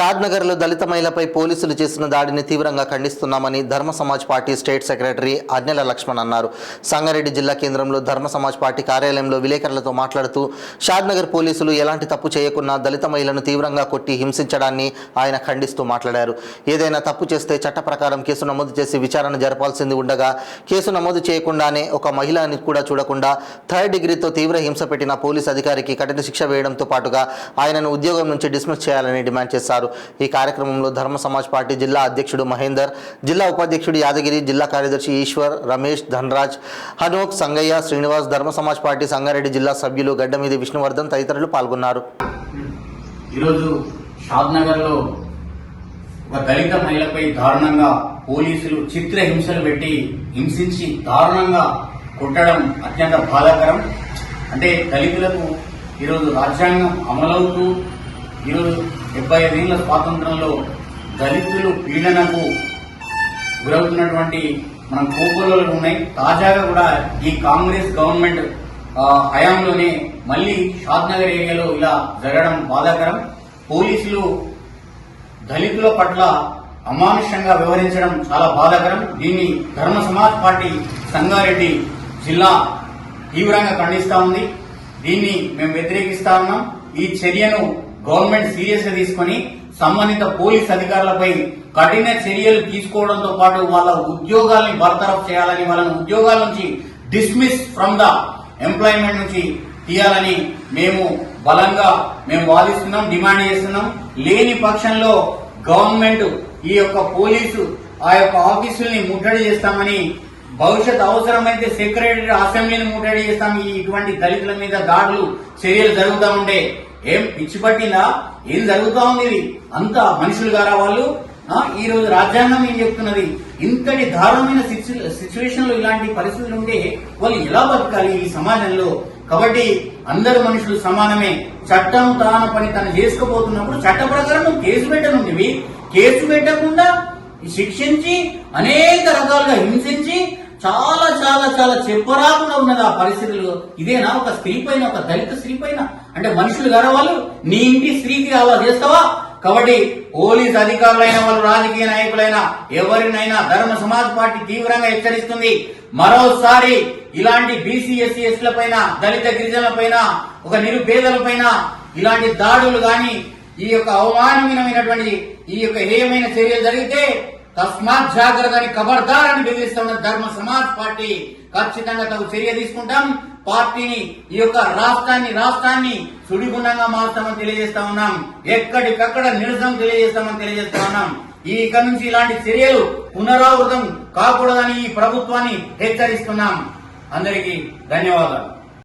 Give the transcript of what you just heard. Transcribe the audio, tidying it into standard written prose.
షాద్నగర్లో దళిత మహిళపై పోలీసులు చేసిన దాడిని తీవ్రంగా ఖండిస్తున్నామని Dharma Samaj party state secretary Ajnala Lakshman అన్నారు. సంగారెడ్డి జిల్లా కేంద్రంలో ధర్మ సమాజ్ పార్టీ కార్యాలయంలో విలేకరులతో మాట్లాడుతూ షాద్నగర్ పోలీసులు ఎలాంటి తప్పు చేయకున్నా దళిత మహిళను తీవ్రంగా కొట్టి హింసించడాన్ని ఆయన ఖండిస్తూ మాట్లాడారు. ఏదైనా తప్పు చేస్తే చట్ట ప్రకారం కేసు నమోదు చేసి విచారణ జరపాల్సింది ఉండగా కేసు నమోదు చేయకుండానే ఒక మహిళని కూడా చూడకుండా థర్డ్ డిగ్రీతో తీవ్ర హింస పెట్టిన పోలీసు అధికారికి కఠిన శిక్ష వేయడంతో పాటుగా ఆయనను ఉద్యోగం నుంచి డిస్మిస్ చేయాలని డిమాండ్ చేశారు. ఈ కార్యక్రమంలో ధర్మ సమాజ్ పార్టీ జిల్లా అధ్యక్షుడు మహేందర్, జిల్లా ఉపాధ్యక్షుడు యాదగిరి, జిల్లా కార్యదర్శి ఈశ్వర్, రమేష్, ధనరాజ్, హనోక్, సంగయ్య, శ్రీనివాస్, ధర్మ సమాజ్ పార్టీ సంగారెడ్డి జిల్లా సభ్యులు గడ్డమీది విష్ణువర్ధన్ తదితరులు పాల్గొన్నారు. ఈరోజు షాద్నగర్లో ఒక దళిత మహిళపై దారుణంగా పోలీసులు చిత్ర హింసలు పెట్టి హింసించి దారుణంగా కొట్టడం అత్యంత బాధాకరం. అంటే దళితులకు ఈరోజు రాజ్యాంగం అమలవుతూ ఈరోజు 75 ఏళ్ల స్వాతంత్రంలో దళితులు పీడనకు గురవుతున్నటువంటి మనం కోకోలో ఉన్నాయి. తాజాగా కూడా ఈ కాంగ్రెస్ గవర్నమెంట్ హయాంలోనే మళ్లీ షాద్నగర్ ఏరియాలో ఇలా జరగడం బాధాకరం. పోలీసులు దళితుల పట్ల అమానుషంగా వ్యవహరించడం చాలా బాధాకరం. దీన్ని ధర్మ సమాజ్ పార్టీ సంగారెడ్డి జిల్లా తీవ్రంగా ఖండిస్తా ఉంది. దీన్ని మేము వ్యతిరేకిస్తా ఉన్నాం. ఈ చర్యను గవర్నమెంట్ సీరియస్ గా తీసుకుని సంబంధిత పోలీస్ అధికారులపై కఠిన చర్యలు తీసుకోవడంతో పాటు వాళ్ళ ఉద్యోగాల్ని బర్తరఫ్ చేయాలని, వాళ్ళని ఉద్యోగాల నుంచి డిస్మిస్ ఫ్రమ్ ద ఎంప్లాయ్మెంట్ నుంచి తీయాలని మేము బలంగా వాదిస్తున్నాం, డిమాండ్ చేస్తున్నాం. లేని పక్షంలో గవర్నమెంట్ ఈ యొక్క పోలీసు ఆ యొక్క ఆఫీసుల్ని ముట్టడి చేస్తామని, భవిష్యత్ అవసరమైతే సెక్రటరీ అసెంబ్లీని ముట్టడి చేస్తాం. ఇటువంటి దళితుల మీద దాడులు చర్యలు జరుగుతూ ఉంటే ఏం పిచ్చి పట్టిందా? ఏం జరుగుతా ఉంది? ఇది అంతా మనుషులు గారా వాళ్ళు? ఈ రోజు రాజ్యాంగం ఏం చెప్తున్నది? ఇంతటి దారుణమైన సిచ్యువేషన్ లో ఇలాంటి పరిస్థితులు ఉంటే వాళ్ళు ఎలా బతకాలి ఈ సమాజంలో? కాబట్టి అందరు మనుషులు సమానమే. చట్టం తాన పని తను చేసుకుపోతున్నప్పుడు చట్ట ప్రకారం కేసు పెట్టనుంది. కేసు పెట్టకుండా శిక్షించి అనేక రకాలుగా హింసించి చాలా చాలా చాలా చెప్పరాకుండా ఉన్నది ఆ పరిస్థితులు. ఇదేనా ఒక స్త్రీ పైన, ఒక దళిత స్త్రీ పైన? అంటే మనుషులు గారు వాళ్ళు? నీ ఇంటి స్త్రీకి అలా చేస్తావా? కాబట్టి పోలీస్ అధికారులైన వాళ్ళు, రాజకీయ నాయకులైనా, ఎవరినైనా ధర్మ సమాజ్ పార్టీ తీవ్రంగా హెచ్చరిస్తుంది. మరోసారి ఇలాంటి బీసీ ఎస్సీ ఎస్ల పైన, దళిత గిరిజనుల పైన, ఒక నిరుపేదల పైన ఇలాంటి దాడులు గాని, ఈ యొక్క అవమానమైనటువంటి ఈ యొక్క హేయమైన చర్యలు జరిగితే తస్మాత్ జాగ్రత్త అని ఖబర్దార్ అని బెదిరిస్తున్న ధర్మ సమాజ్ పార్టీ ఖచ్చితంగా తగు చర్య తీసుకుంటాం. పార్టీని, ఈ యొక్క రాష్ట్రాన్ని సుడిగుండంగా మారుస్తామని తెలియజేస్తా ఉన్నాం. ఎక్కడికక్కడ నిరసన తెలియజేస్తామని తెలియజేస్తా ఉన్నాం. ఇక నుంచి ఇలాంటి చర్యలు పునరావృతం కాకూడదని ఈ ప్రభుత్వాన్ని హెచ్చరిస్తున్నాం. అందరికీ ధన్యవాదాలు.